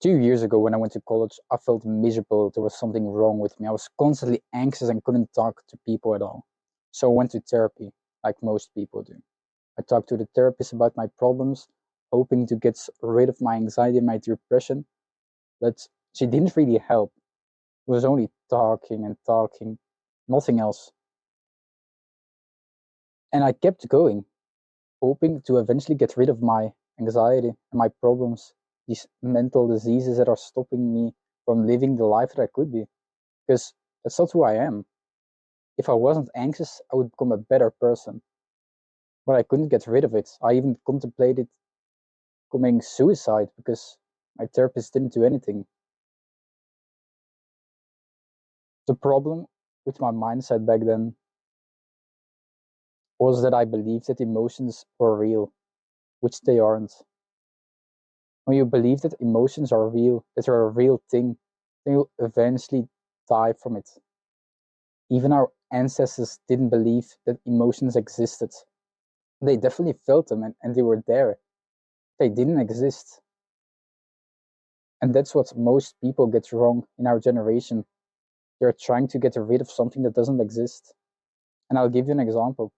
few years ago when I went to college, I felt miserable. There was something wrong with me. I was constantly anxious and couldn't talk to people at all. So I went to therapy, like most people do. I talked to the therapist about my problems, hoping to get rid of my anxiety and my depression, but she didn't really help. It was only talking and talking, nothing else. And I kept going, hoping to eventually get rid of my anxiety and my problems, these mental diseases that are stopping me from living the life that I could be. Because that's not who I am. If I wasn't anxious, I would become a better person. But I couldn't get rid of it. I even contemplated committing suicide because my therapist didn't do anything. The problem with my mindset back then was that I believed that emotions were real, which they aren't. When you believe that emotions are real, that they're a real thing, then you'll eventually die from it. Even our ancestors didn't believe that emotions existed. They definitely felt them and they were there. They didn't exist. And that's what most people get wrong in our generation. They're trying to get rid of something that doesn't exist. And I'll give you an example.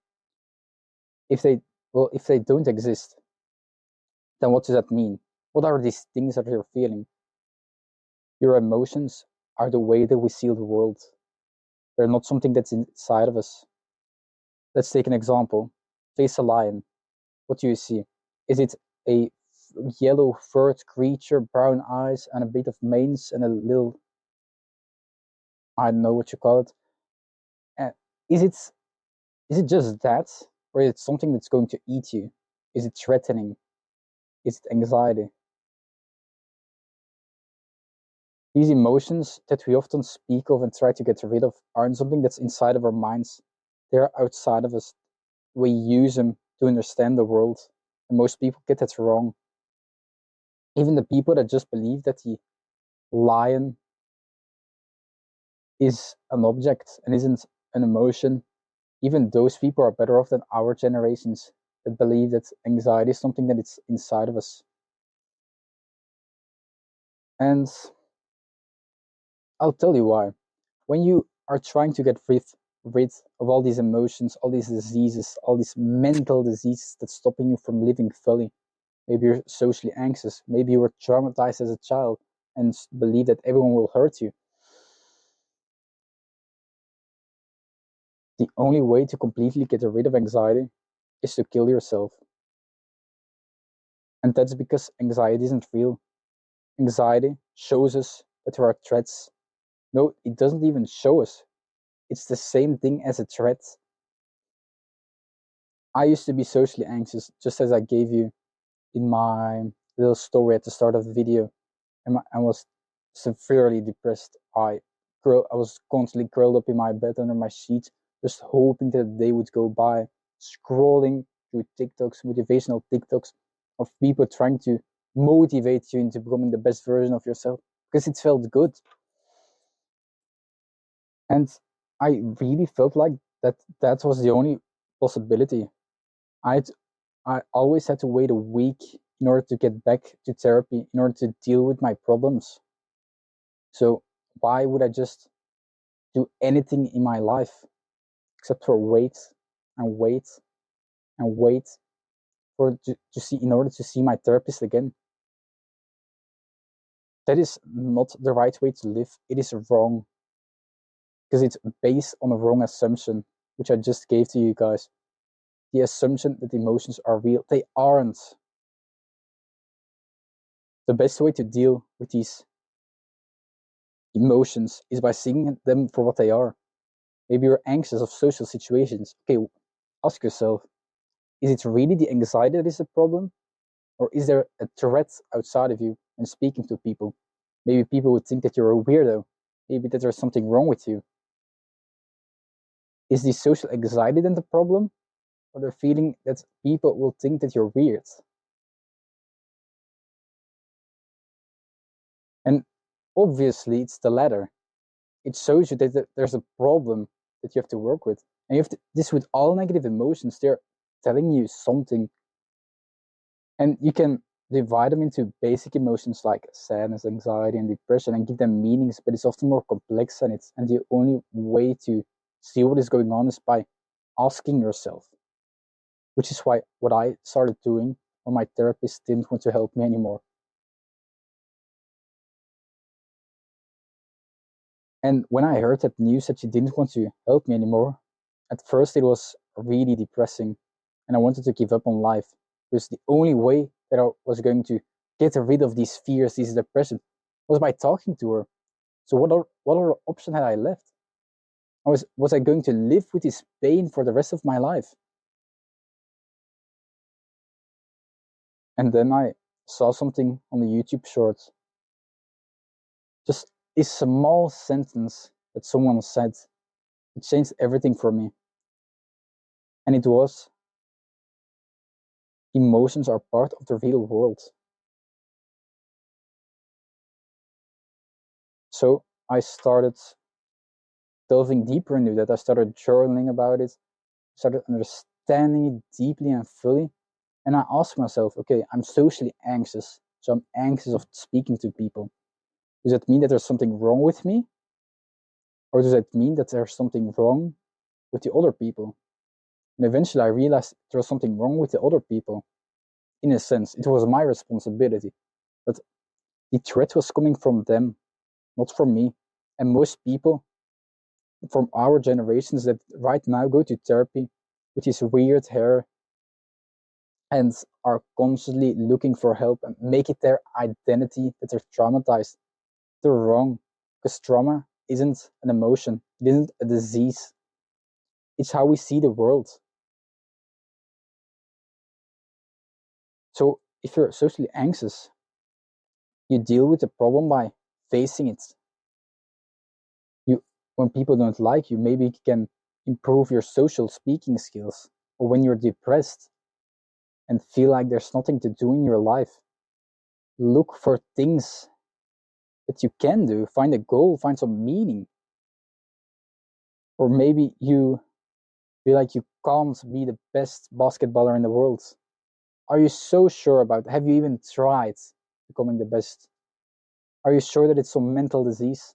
If they don't exist, then what does that mean? What are these things that you're feeling? Your emotions are the way that we see the world. They're not something that's inside of us. Let's take an example. Face a lion. What do you see? Is it a yellow furred creature, brown eyes, and a bit of mange and a little, I don't know what you call it. Is it just that, or is it something that's going to eat you? Is it threatening? Is it anxiety? These emotions that we often speak of and try to get rid of aren't something that's inside of our minds. They're outside of us. We use them to understand the world, and most people get that wrong. Even the people that just believe that the lion is an object and isn't an emotion, even those people are better off than our generations that believe that anxiety is something that it's inside of us. And I'll tell you why. When you are trying to get rid of all these emotions, all these diseases, all these mental diseases that's stopping you from living fully, maybe you're socially anxious, maybe you were traumatized as a child and believe that everyone will hurt you. The only way to completely get rid of anxiety is to kill yourself. And that's because anxiety isn't real. Anxiety shows us that there are threats. No, it doesn't even show us. It's the same thing as a threat. I used to be socially anxious, just as I gave you in my little story at the start of the video. And I was severely depressed. I was constantly curled up in my bed under my sheets, just hoping that the day would go by, scrolling through TikToks, motivational TikToks of people trying to motivate you into becoming the best version of yourself because it felt good. And I really felt like that was the only possibility. I always had to wait a week in order to get back to therapy, in order to deal with my problems. So why would I just do anything in my life except for wait and wait and wait to see in order to see my therapist again? That is not the right way to live. It is wrong because it's based on a wrong assumption, which I just gave to you guys. The assumption that emotions are real. They aren't. The best way to deal with these emotions is by seeing them for what they are. Maybe you're anxious of social situations. Okay, ask yourself, is it really the anxiety that is the problem? Or is there a threat outside of you when speaking to people? Maybe people would think that you're a weirdo. Maybe that there's something wrong with you. Is the social anxiety then the problem? Or the feeling that people will think that you're weird? And obviously it's the latter. It shows you that there's a problem that you have to work with. And you have to, this with all negative emotions, they're telling you something. And you can divide them into basic emotions like sadness, anxiety, and depression and give them meanings, but it's often more complex than it. And the only way to see what is going on is by asking yourself, which is why what I started doing when my therapist didn't want to help me anymore. And when I heard that news that she didn't want to help me anymore, at first it was really depressing and I wanted to give up on life. Because the only way that I was going to get rid of these fears, this depression, was by talking to her. So what other option had I left? Was I going to live with this pain for the rest of my life? And then I saw something on the YouTube shorts. Just a small sentence that someone said. It changed everything for me. And it was, emotions are part of the real world. So I started delving deeper into that. I started journaling about it, started understanding it deeply and fully. And I asked myself, okay, I'm socially anxious. So I'm anxious of speaking to people. Does that mean that there's something wrong with me? Or does that mean that there's something wrong with the other people? And eventually I realized there was something wrong with the other people. In a sense, it was my responsibility. But the threat was coming from them, not from me. And most people from our generations that right now go to therapy with this weird hair and are constantly looking for help and make it their identity that they're traumatized, they're wrong. Because trauma isn't an emotion, it isn't a disease. It's how we see the world. So if you're socially anxious, you deal with the problem by facing it. When people don't like you, maybe you can improve your social speaking skills. Or when you're depressed and feel like there's nothing to do in your life, look for things that you can do. Find a goal, find some meaning. Or maybe you feel like you can't be the best basketballer in the world. Are you so sure about it? Have you even tried becoming the best? Are you sure that it's some mental disease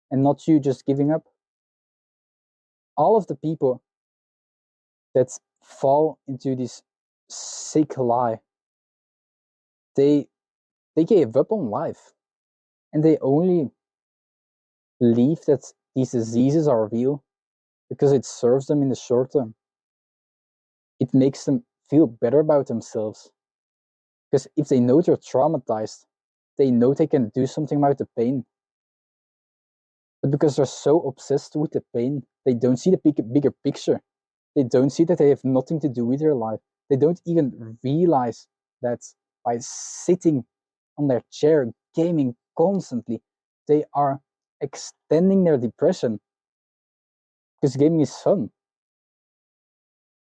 and not you just giving up? All of the people that fall into this sick lie, they gave up on life, and they only believe that these diseases are real because it serves them in the short term. It makes them feel better about themselves, because if they know they're traumatized, they know they can do something about the pain. But because they're so obsessed with the pain, they don't see the bigger picture. They don't see that they have nothing to do with their life. They don't even realize that by sitting on their chair gaming constantly, they are extending their depression, because gaming is fun.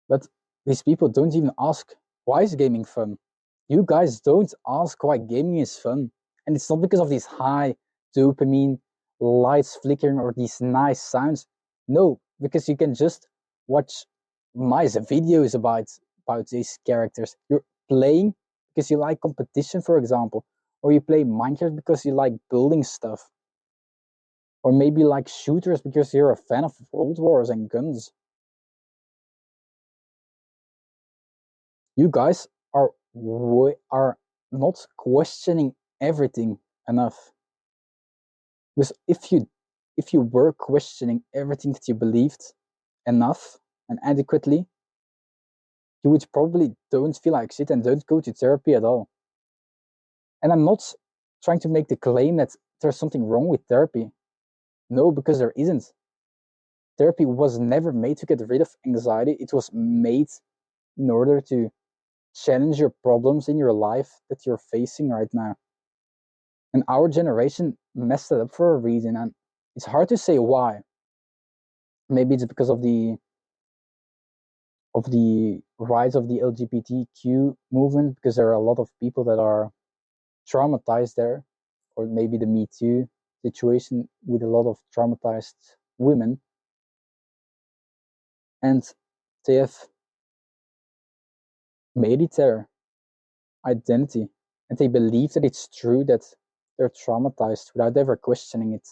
But these people don't even ask, why is gaming fun? You guys don't ask why gaming is fun. And it's not because of these high dopamine lights flickering or these nice sounds. No, because you can just watch nice videos about these characters. You're playing because you like competition, for example, or you play Minecraft because you like building stuff, or maybe like shooters because you're a fan of World Wars and guns. You guys are not questioning everything enough. Because if you were questioning everything that you believed enough and adequately, you would probably don't feel like shit and don't go to therapy at all. And I'm not trying to make the claim that there's something wrong with therapy. No, because there isn't. Therapy was never made to get rid of anxiety. It was made in order to challenge your problems in your life that you're facing right now. And our generation messed it up for a reason, and it's hard to say why. Maybe it's because of the rise of the LGBTQ movement, because there are a lot of people that are traumatized there, or maybe the Me Too situation with a lot of traumatized women, and they have made it their identity and they believe that it's true that they're traumatized without ever questioning it.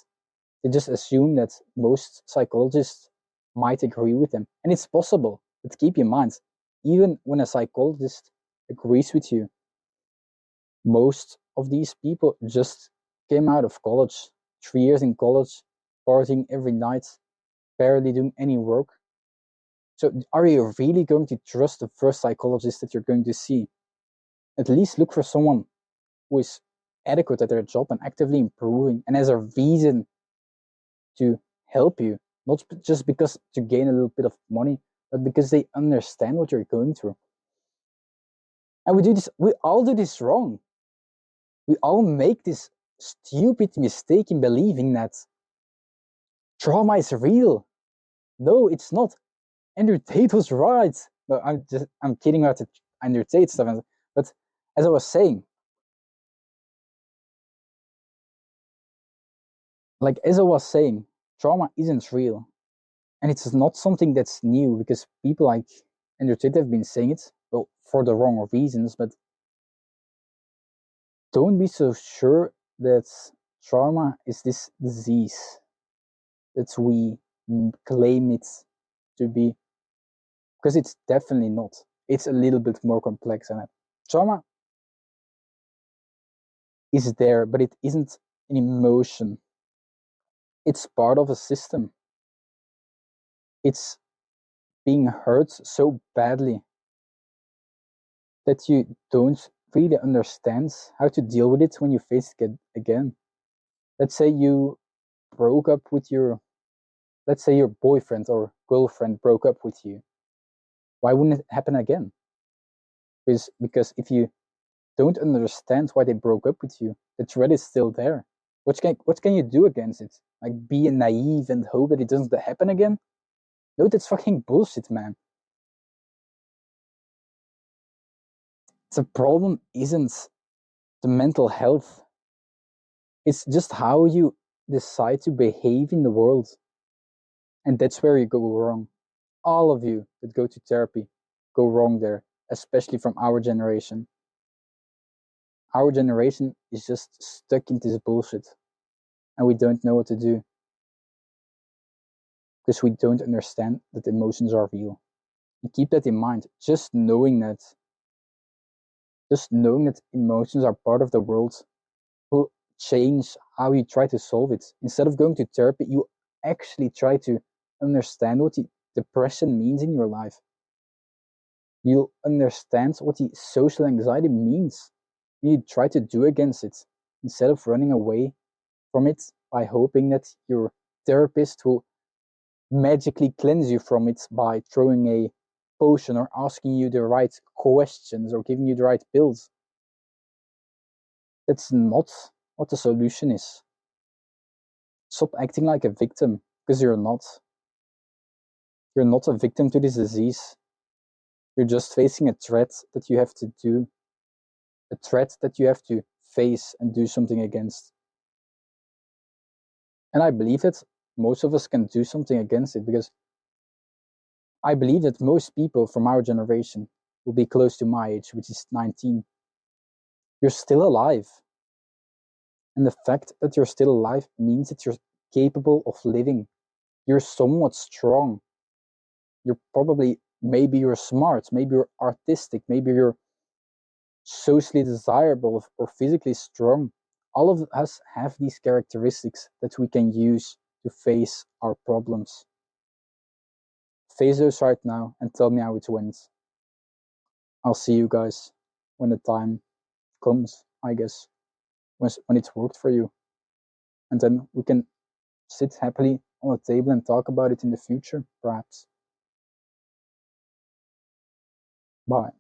They just assume that most psychologists might agree with them. And it's possible, but keep in mind, even when a psychologist agrees with you, most of these people just came out of college, 3 years in college, partying every night, barely doing any work. So are you really going to trust the first psychologist that you're going to see? At least look for someone who is adequate at their job and actively improving and has a reason to help you, not just because to gain a little bit of money, but because they understand what you're going through. And we all do this wrong. We all make this stupid mistake in believing that trauma is real. No, it's not. Andrew Tate was right. No, I'm kidding about the Andrew Tate stuff. But as I was saying, trauma isn't real. And it's not something that's new, because people like Andrew Tate have been saying it, well, for the wrong reasons, but don't be so sure that trauma is this disease that we claim it to be, because it's definitely not. It's a little bit more complex than that. Trauma is there, but it isn't an emotion. It's part of a system. It's being hurt so badly that you don't really understand how to deal with it when you face it again. Let's say you broke up with let's say your boyfriend or girlfriend broke up with you. Why wouldn't it happen again? Because if you don't understand why they broke up with you, the threat is still there. What can you do against it? Like, be naive and hope that it doesn't happen again? No, that's fucking bullshit, man. The problem isn't the mental health. It's just how you decide to behave in the world. And that's where you go wrong. All of you that go to therapy go wrong there, especially from our generation. Our generation is just stuck in this bullshit, and we don't know what to do because we don't understand that emotions are real. And keep that in mind. Just knowing that emotions are part of the world will change how you try to solve it. Instead of going to therapy, you actually try to understand what the depression means in your life. You'll understand what the social anxiety means. You try to do against it instead of running away from it by hoping that your therapist will magically cleanse you from it by throwing a potion or asking you the right questions or giving you the right pills. That's not what the solution is. Stop acting like a victim, because you're not. You're not a victim to this disease. You're just facing a threat that you have to do, a threat that you have to face and do something against. And I believe that most of us can do something against it, because I believe that most people from our generation will be close to my age, which is 19. You're still alive. And the fact that you're still alive means that you're capable of living. You're somewhat strong. Maybe you're smart, maybe you're artistic, maybe you're socially desirable or physically strong. All of us have these characteristics that we can use to face our problems. Face those right now and tell me how it went. I'll see you guys when the time comes, I guess, when it's worked for you. And then we can sit happily on a table and talk about it in the future, perhaps. Bye.